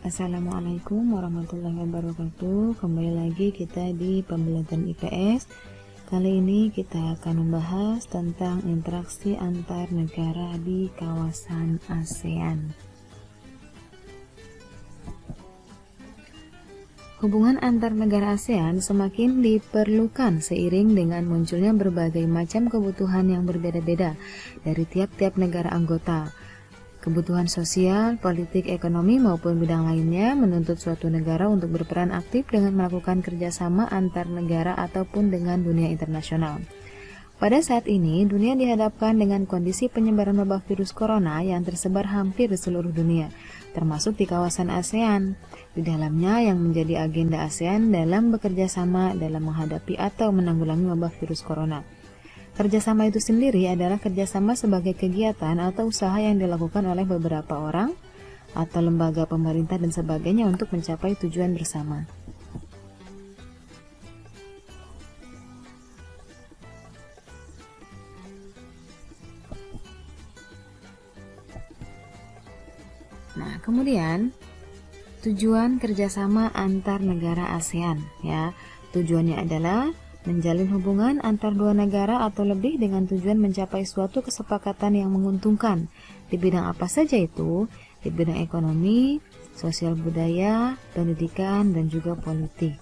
Assalamualaikum warahmatullahi wabarakatuh. Kembali lagi kita di pembelajaran IPS. Kali ini kita akan membahas tentang interaksi antar negara di kawasan ASEAN. Hubungan antar negara ASEAN semakin diperlukan seiring dengan munculnya berbagai macam kebutuhan yang berbeda-beda dari tiap-tiap negara anggota. Kebutuhan sosial, politik, ekonomi, maupun bidang lainnya menuntut suatu negara untuk berperan aktif dengan melakukan kerjasama antar negara ataupun dengan dunia internasional. Pada saat ini, dunia dihadapkan dengan kondisi penyebaran wabah virus corona yang tersebar hampir di seluruh dunia, termasuk di kawasan ASEAN. Di dalamnya yang menjadi agenda ASEAN dalam bekerja sama dalam menghadapi atau menanggulangi wabah virus corona. Kerjasama itu sendiri adalah kerjasama sebagai kegiatan atau usaha yang dilakukan oleh beberapa orang atau lembaga pemerintah dan sebagainya untuk mencapai tujuan bersama. Nah, kemudian tujuan kerjasama antar negara ASEAN, ya, tujuannya adalah menjalin hubungan antar dua negara atau lebih dengan tujuan mencapai suatu kesepakatan yang menguntungkan di bidang apa saja itu, di bidang ekonomi, sosial budaya, pendidikan, dan juga politik.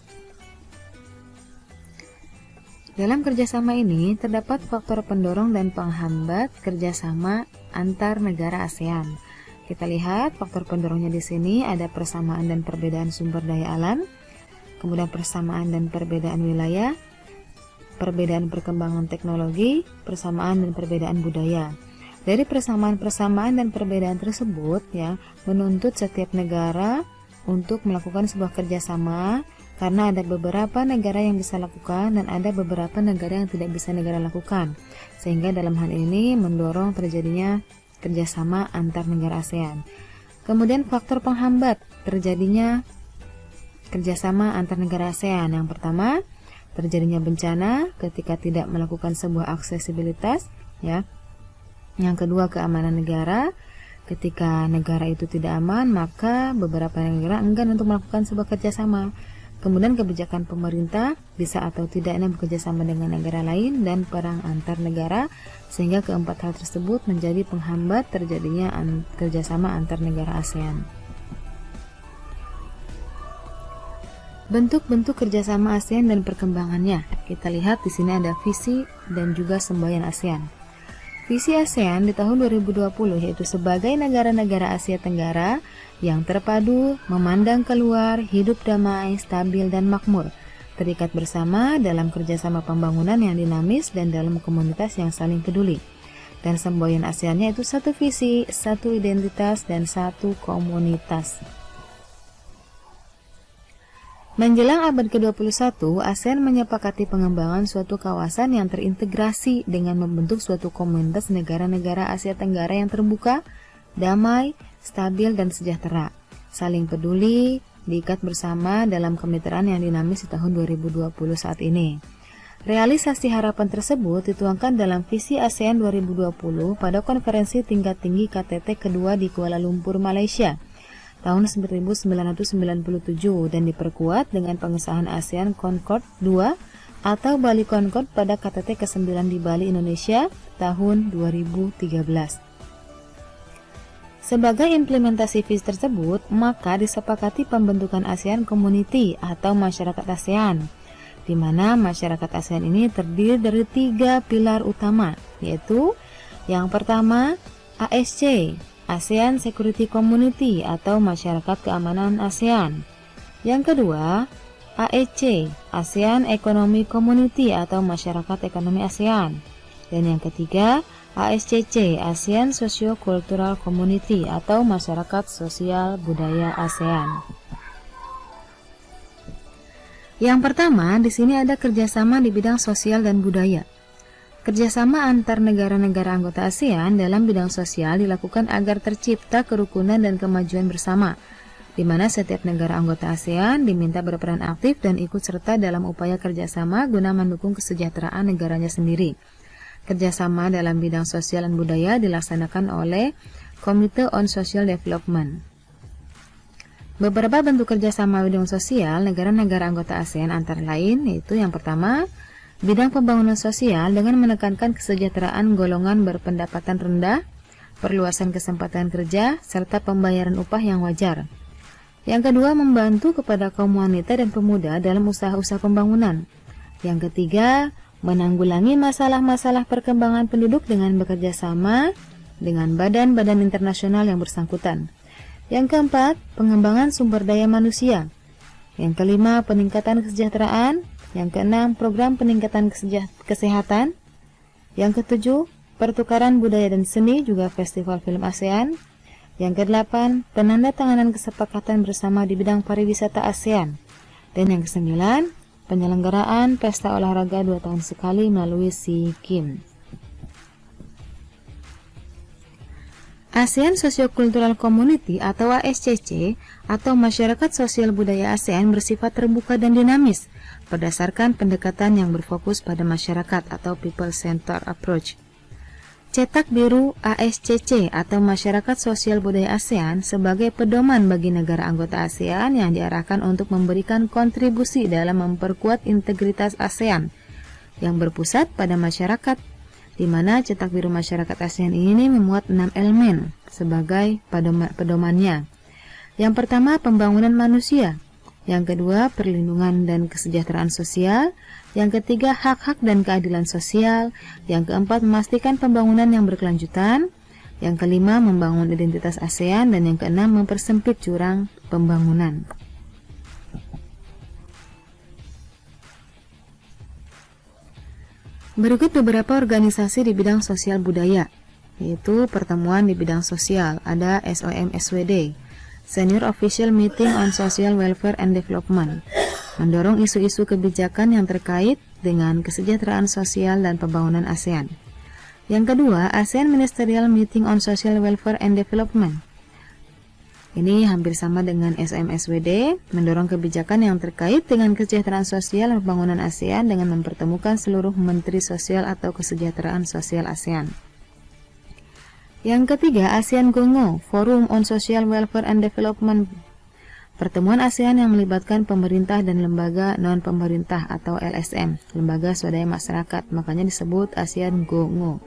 Dalam kerjasama ini terdapat faktor pendorong dan penghambat kerjasama antar negara ASEAN. Kita lihat faktor pendorongnya di sini ada persamaan dan perbedaan sumber daya alam, kemudian persamaan dan perbedaan wilayah, perbedaan perkembangan teknologi, persamaan dan perbedaan budaya. Dari persamaan-persamaan dan perbedaan tersebut, ya, menuntut setiap negara untuk melakukan sebuah kerjasama karena ada beberapa negara yang bisa lakukan dan ada beberapa negara yang tidak bisa negara lakukan. Sehingga dalam hal ini mendorong terjadinya kerjasama antar negara ASEAN. Kemudian faktor penghambat terjadinya kerjasama antar negara ASEAN. Yang pertama, terjadinya bencana ketika tidak melakukan sebuah aksesibilitas, ya. Yang kedua, keamanan negara. Ketika negara itu tidak aman, maka beberapa negara enggan untuk melakukan sebuah kerjasama. Kemudian kebijakan pemerintah bisa atau tidaknya bekerjasama dengan negara lain dan perang antar negara, sehingga keempat hal tersebut menjadi penghambat terjadinya kerjasama antar negara ASEAN. Bentuk-bentuk kerjasama ASEAN dan perkembangannya. Kita lihat di sini ada visi dan juga semboyan ASEAN. Visi ASEAN di tahun 2020 yaitu sebagai negara-negara Asia Tenggara yang terpadu, memandang keluar, hidup damai, stabil dan makmur, terikat bersama dalam kerjasama pembangunan yang dinamis dan dalam komunitas yang saling peduli. Dan semboyan ASEAN-nya itu satu visi, satu identitas, dan satu komunitas. Menjelang abad ke-21, ASEAN menyepakati pengembangan suatu kawasan yang terintegrasi dengan membentuk suatu komunitas negara-negara Asia Tenggara yang terbuka, damai, stabil, dan sejahtera, saling peduli, diikat bersama dalam kemitraan yang dinamis di tahun 2020 saat ini. Realisasi harapan tersebut dituangkan dalam visi ASEAN 2020 pada konferensi tingkat tinggi KTT kedua di Kuala Lumpur, Malaysia, tahun 1997 dan diperkuat dengan pengesahan ASEAN Concord II atau Bali Concord pada KTT ke-9 di Bali, Indonesia tahun 2013. Sebagai implementasi visi tersebut, maka disepakati pembentukan ASEAN Community atau masyarakat ASEAN, di mana masyarakat ASEAN ini terdiri dari 3 pilar utama, yaitu yang pertama ASC, ASEAN Security Community atau Masyarakat Keamanan ASEAN. Yang kedua, AEC, ASEAN Economic Community atau Masyarakat Ekonomi ASEAN. Dan yang ketiga, ASCC, ASEAN Socio-Cultural Community atau Masyarakat Sosial Budaya ASEAN. Yang pertama, di sini ada kerjasama di bidang sosial dan budaya. Kerjasama antar negara-negara anggota ASEAN dalam bidang sosial dilakukan agar tercipta kerukunan dan kemajuan bersama, di mana setiap negara anggota ASEAN diminta berperan aktif dan ikut serta dalam upaya kerjasama guna mendukung kesejahteraan negaranya sendiri. Kerjasama dalam bidang sosial dan budaya dilaksanakan oleh Komite on Social Development. Beberapa bentuk kerjasama bidang sosial negara-negara anggota ASEAN antara lain yaitu yang pertama, bidang pembangunan sosial dengan menekankan kesejahteraan golongan berpendapatan rendah, perluasan kesempatan kerja, serta pembayaran upah yang wajar. Yang kedua, membantu kepada kaum wanita dan pemuda dalam usaha-usaha pembangunan. Yang ketiga, menanggulangi masalah-masalah perkembangan penduduk dengan bekerja sama dengan badan-badan internasional yang bersangkutan. Yang keempat, pengembangan sumber daya manusia. Yang kelima, peningkatan kesejahteraan. Yang keenam, program peningkatan kesehatan. Yang ketujuh, pertukaran budaya dan seni, juga festival film ASEAN. Yang kedelapan, penandatanganan kesepakatan bersama di bidang pariwisata ASEAN. Dan yang kesembilan, penyelenggaraan pesta olahraga 2 tahun sekali melalui SEA Games. ASEAN Socio-Cultural Community atau ASCC atau Masyarakat Sosial Budaya ASEAN bersifat terbuka dan dinamis berdasarkan pendekatan yang berfokus pada masyarakat atau People Centered Approach. Cetak biru ASCC atau Masyarakat Sosial Budaya ASEAN sebagai pedoman bagi negara anggota ASEAN yang diarahkan untuk memberikan kontribusi dalam memperkuat integritas ASEAN yang berpusat pada masyarakat, di mana cetak biru masyarakat ASEAN ini memuat 6 elemen sebagai pedomannya. Yang pertama, pembangunan manusia. Yang kedua, perlindungan dan kesejahteraan sosial. Yang ketiga, hak-hak dan keadilan sosial. Yang keempat, memastikan pembangunan yang berkelanjutan. Yang kelima, membangun identitas ASEAN. Dan yang keenam, mempersempit jurang pembangunan. Berikut beberapa organisasi di bidang sosial budaya, yaitu pertemuan di bidang sosial, ada SOMSWD, Senior Official Meeting on Social Welfare and Development, mendorong isu-isu kebijakan yang terkait dengan kesejahteraan sosial dan pembangunan ASEAN. Yang kedua, ASEAN Ministerial Meeting on Social Welfare and Development. Ini hampir sama dengan SOMSWD, mendorong kebijakan yang terkait dengan kesejahteraan sosial dan pembangunan ASEAN dengan mempertemukan seluruh menteri sosial atau kesejahteraan sosial ASEAN. Yang ketiga, ASEAN GONGO, Forum on Social Welfare and Development. Pertemuan ASEAN yang melibatkan pemerintah dan lembaga non-pemerintah atau LSM, lembaga swadaya masyarakat, makanya disebut ASEAN GONGO.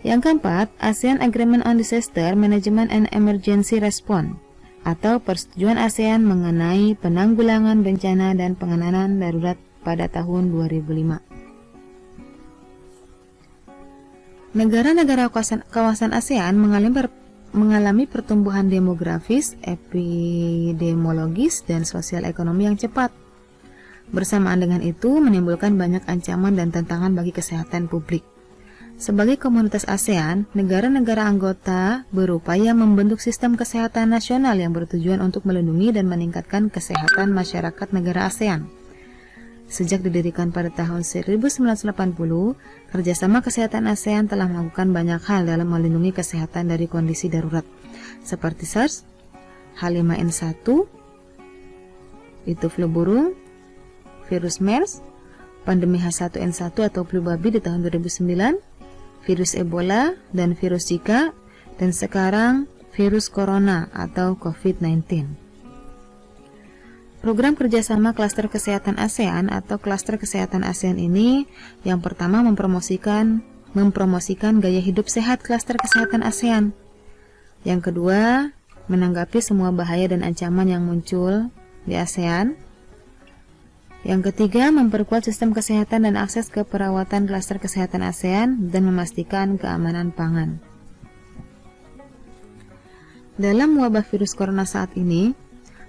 Yang keempat, ASEAN Agreement on Disaster Management and Emergency Response atau persetujuan ASEAN mengenai penanggulangan bencana dan penanganan darurat pada tahun 2005. Negara-negara kawasan ASEAN mengalami pertumbuhan demografis, epidemiologis, dan sosial ekonomi yang cepat. Bersamaan dengan itu, menimbulkan banyak ancaman dan tantangan bagi kesehatan publik. Sebagai komunitas ASEAN, negara-negara anggota berupaya membentuk sistem kesehatan nasional yang bertujuan untuk melindungi dan meningkatkan kesehatan masyarakat negara ASEAN. Sejak didirikan pada tahun 1980, kerjasama kesehatan ASEAN telah melakukan banyak hal dalam melindungi kesehatan dari kondisi darurat, seperti SARS, H5N1, itu flu burung, virus MERS, pandemi H1N1 atau flu babi di tahun 2009, virus Ebola dan virus Zika, dan sekarang virus Corona atau COVID-19. Program kerjasama klaster kesehatan ASEAN atau klaster kesehatan ASEAN ini yang pertama mempromosikan gaya hidup sehat klaster kesehatan ASEAN. Yang kedua, menanggapi semua bahaya dan ancaman yang muncul di ASEAN. Yang ketiga, memperkuat sistem kesehatan dan akses ke perawatan klaster kesehatan ASEAN dan memastikan keamanan pangan. Dalam wabah virus corona saat ini,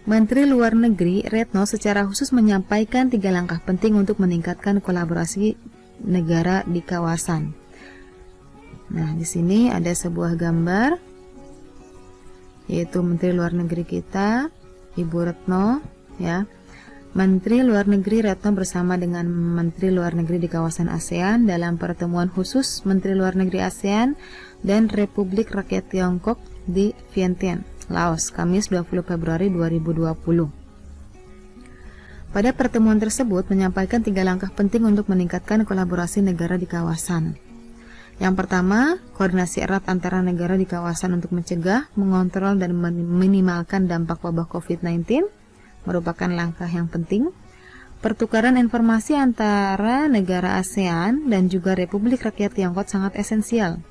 Menteri Luar Negeri Retno secara khusus menyampaikan 3 langkah penting untuk meningkatkan kolaborasi negara di kawasan. Nah, di sini ada sebuah gambar, yaitu Menteri Luar Negeri kita, Ibu Retno, ya. Menteri Luar Negeri Retno bersama dengan Menteri Luar Negeri di kawasan ASEAN dalam pertemuan khusus Menteri Luar Negeri ASEAN dan Republik Rakyat Tiongkok di Vientiane, Laos, Kamis 20 Februari 2020. Pada pertemuan tersebut menyampaikan 3 langkah penting untuk meningkatkan kolaborasi negara di kawasan. Yang pertama, koordinasi erat antara negara di kawasan untuk mencegah, mengontrol, dan meminimalkan dampak wabah COVID-19 merupakan langkah yang penting. Pertukaran informasi antara negara ASEAN dan juga Republik Rakyat Tiongkok sangat esensial.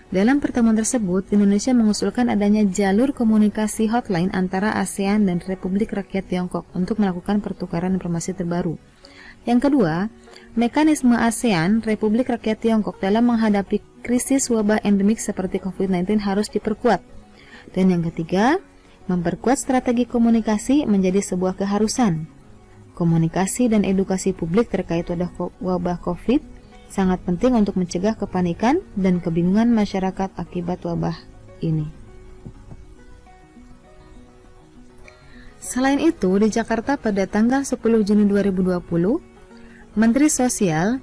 Dalam pertemuan tersebut, Indonesia mengusulkan adanya jalur komunikasi hotline antara ASEAN dan Republik Rakyat Tiongkok untuk melakukan pertukaran informasi terbaru. Yang kedua, mekanisme ASEAN Republik Rakyat Tiongkok dalam menghadapi krisis wabah endemik seperti COVID-19 harus diperkuat. Dan yang ketiga, memperkuat strategi komunikasi menjadi sebuah keharusan. Komunikasi dan edukasi publik terkait wabah COVID sangat penting untuk mencegah kepanikan dan kebingungan masyarakat akibat wabah ini. Selain itu, di Jakarta pada tanggal 10 Juni 2020, Menteri Sosial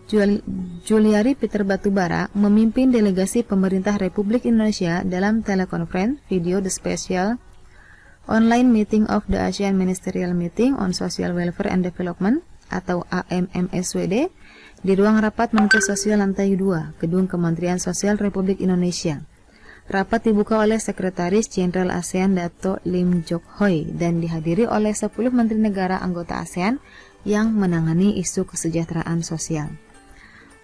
Juliari Peter Batubara memimpin delegasi pemerintah Republik Indonesia dalam telekonferensi video The Special Online Meeting of the ASEAN Ministerial Meeting on Social Welfare and Development atau AMMSWD di ruang rapat Menteri Sosial lantai 2, Gedung Kementerian Sosial Republik Indonesia. Rapat dibuka oleh Sekretaris Jenderal ASEAN Dato Lim Jok Hoi dan dihadiri oleh 10 menteri negara anggota ASEAN yang menangani isu kesejahteraan sosial.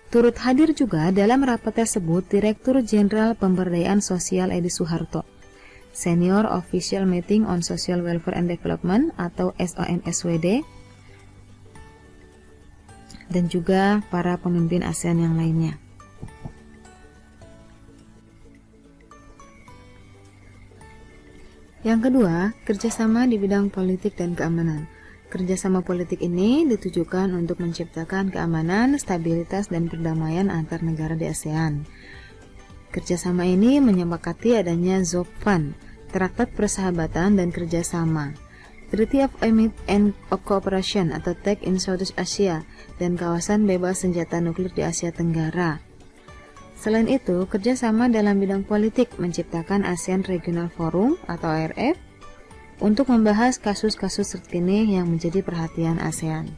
Turut hadir juga dalam rapat tersebut Direktur Jenderal Pemberdayaan Sosial Edi Suharto, Senior Official Meeting on Social Welfare and Development atau SOMSWD, dan juga para pemimpin ASEAN yang lainnya. Yang kedua, kerjasama di bidang politik dan keamanan. Kerjasama politik ini ditujukan untuk menciptakan keamanan, stabilitas, dan perdamaian antar negara di ASEAN. Kerjasama ini menyepakati adanya ZOPFAN, Traktat Persahabatan dan Kerjasama, Treaty of Aid and Cooperation atau TEC in Southeast Asia, dan Kawasan Bebas Senjata Nuklir di Asia Tenggara. Selain itu, kerjasama dalam bidang politik menciptakan ASEAN Regional Forum atau ARF untuk membahas kasus-kasus terkini yang menjadi perhatian ASEAN.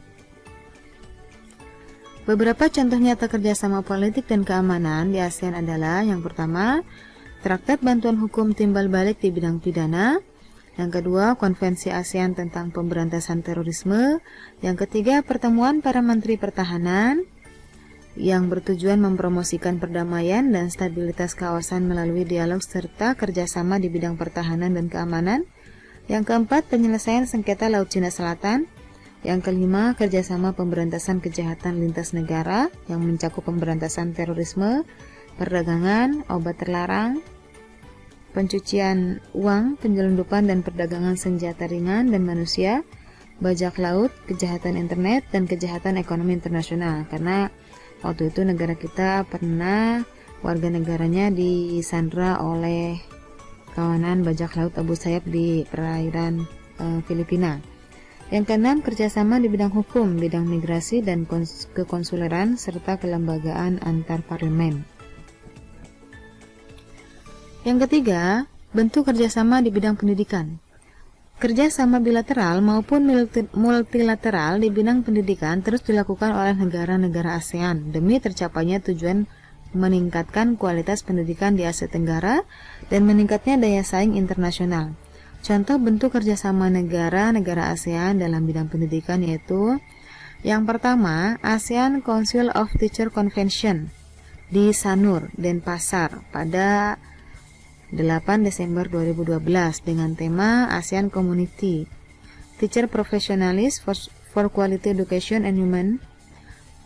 Beberapa contoh nyata kerjasama politik dan keamanan di ASEAN adalah yang pertama, Traktat Bantuan Hukum Timbal Balik di bidang pidana, yang kedua, Konvensi ASEAN tentang Pemberantasan Terorisme, yang ketiga, pertemuan para Menteri Pertahanan, yang bertujuan mempromosikan perdamaian dan stabilitas kawasan melalui dialog serta kerjasama di bidang pertahanan dan keamanan, yang keempat, penyelesaian sengketa Laut Cina Selatan, yang kelima, kerjasama pemberantasan kejahatan lintas negara yang mencakup pemberantasan terorisme, perdagangan, obat terlarang, pencucian uang, penyelundupan dan perdagangan senjata ringan dan manusia, bajak laut, kejahatan internet, dan kejahatan ekonomi internasional. Karena waktu itu negara kita pernah warga negaranya disandra oleh kawanan bajak laut Abu Sayyaf di perairan Filipina. Yang keenam, kerjasama di bidang hukum, bidang migrasi dan kekonsuleran, serta kelembagaan antar parlemen. Yang ketiga, bentuk kerjasama di bidang pendidikan. Kerjasama bilateral maupun multilateral di bidang pendidikan terus dilakukan oleh negara-negara ASEAN demi tercapainya tujuan meningkatkan kualitas pendidikan di Asia Tenggara dan meningkatnya daya saing internasional. Contoh bentuk kerjasama negara-negara ASEAN dalam bidang pendidikan yaitu yang pertama, ASEAN Council of Teacher Convention di Sanur, Denpasar pada 8 Desember 2012 dengan tema ASEAN Community Teacher Professionalists for Quality Education and Human.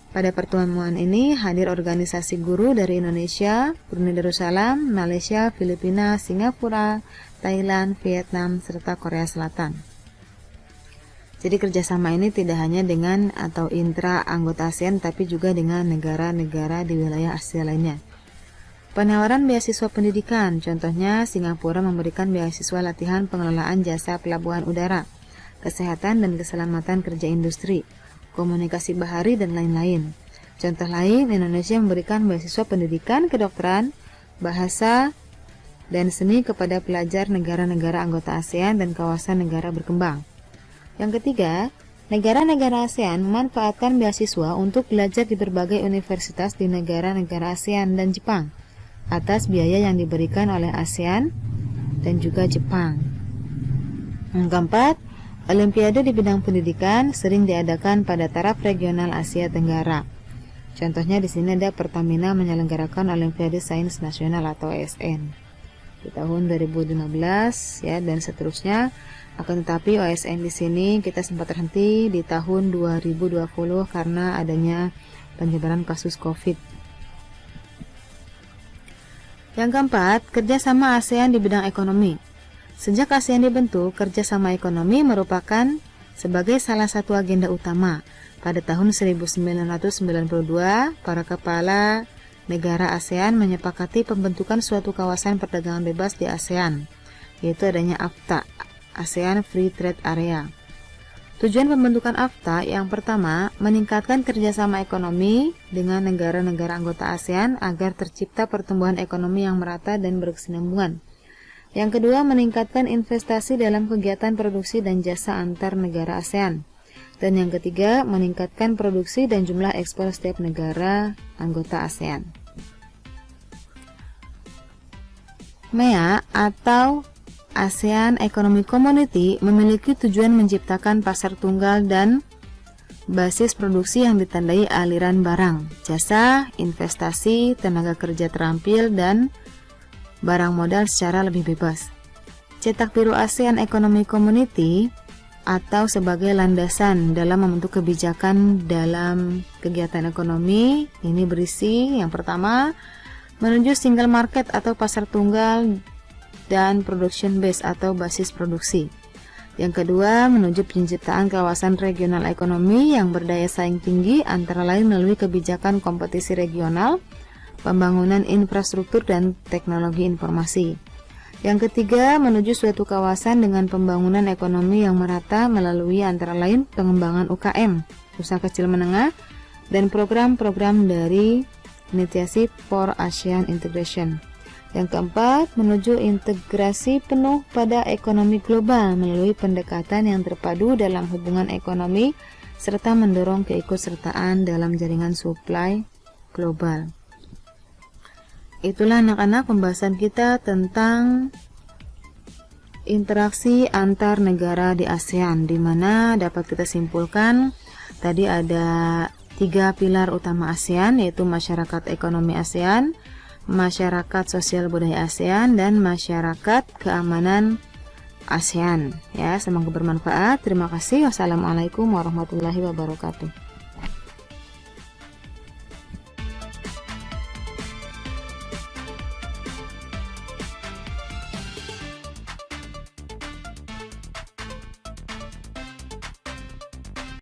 Pada pertemuan ini hadir organisasi guru dari Indonesia, Brunei Darussalam, Malaysia, Filipina, Singapura, Thailand, Vietnam, serta Korea Selatan. Jadi kerjasama ini tidak hanya dengan atau intra anggota ASEAN, tapi juga dengan negara-negara di wilayah Asia lainnya. Penawaran beasiswa pendidikan, contohnya Singapura memberikan beasiswa latihan pengelolaan jasa pelabuhan udara, kesehatan dan keselamatan kerja industri, komunikasi bahari, dan lain-lain. Contoh lain, Indonesia memberikan beasiswa pendidikan kedokteran, bahasa, dan seni kepada pelajar negara-negara anggota ASEAN dan kawasan negara berkembang. Yang ketiga, Negara-negara ASEAN memanfaatkan beasiswa untuk belajar di berbagai universitas di negara-negara ASEAN dan Jepang atas biaya yang diberikan oleh ASEAN dan juga Jepang. Yang keempat, Olimpiade di bidang pendidikan sering diadakan pada taraf regional Asia Tenggara. Contohnya di sini ada Pertamina menyelenggarakan Olimpiade Sains Nasional atau OSN di tahun 2015 ya, dan seterusnya. Akan tetapi OSN di sini kita sempat terhenti di tahun 2020 karena adanya penyebaran kasus COVID. Yang keempat, kerjasama ASEAN di bidang ekonomi. Sejak ASEAN dibentuk, kerjasama ekonomi merupakan sebagai salah satu agenda utama. Pada tahun 1992, para kepala negara ASEAN menyepakati pembentukan suatu kawasan perdagangan bebas di ASEAN, yaitu adanya AFTA, ASEAN Free Trade Area. Tujuan pembentukan AFTA yang pertama, meningkatkan kerjasama ekonomi dengan negara-negara anggota ASEAN agar tercipta pertumbuhan ekonomi yang merata dan berkesinambungan. Yang kedua, meningkatkan investasi dalam kegiatan produksi dan jasa antar negara ASEAN. Dan yang ketiga, meningkatkan produksi dan jumlah ekspor setiap negara anggota ASEAN. MEA atau ASEAN Economic Community memiliki tujuan menciptakan pasar tunggal dan basis produksi yang ditandai aliran barang, jasa, investasi, tenaga kerja terampil, dan barang modal secara lebih bebas. Cetak biru ASEAN Economic Community atau sebagai landasan dalam membentuk kebijakan dalam kegiatan ekonomi ini berisi yang pertama, menuju single market atau pasar tunggal dan production base atau basis produksi. Yang kedua, menuju penciptaan kawasan regional ekonomi yang berdaya saing tinggi antara lain melalui kebijakan kompetisi regional, pembangunan infrastruktur dan teknologi informasi. Yang ketiga, menuju suatu kawasan dengan pembangunan ekonomi yang merata melalui antara lain pengembangan UKM, usaha kecil menengah, dan program-program dari Initiative for ASEAN Integration. Yang keempat, menuju integrasi penuh pada ekonomi global melalui pendekatan yang terpadu dalam hubungan ekonomi serta mendorong keikutsertaan dalam jaringan supply global. Itulah anak-anak pembahasan kita tentang interaksi antar negara di ASEAN, di mana dapat kita simpulkan tadi ada 3 pilar utama ASEAN, yaitu masyarakat ekonomi ASEAN, masyarakat sosial budaya ASEAN, dan masyarakat keamanan ASEAN. Ya, semoga bermanfaat. Terima kasih. Wassalamualaikum warahmatullahi wabarakatuh.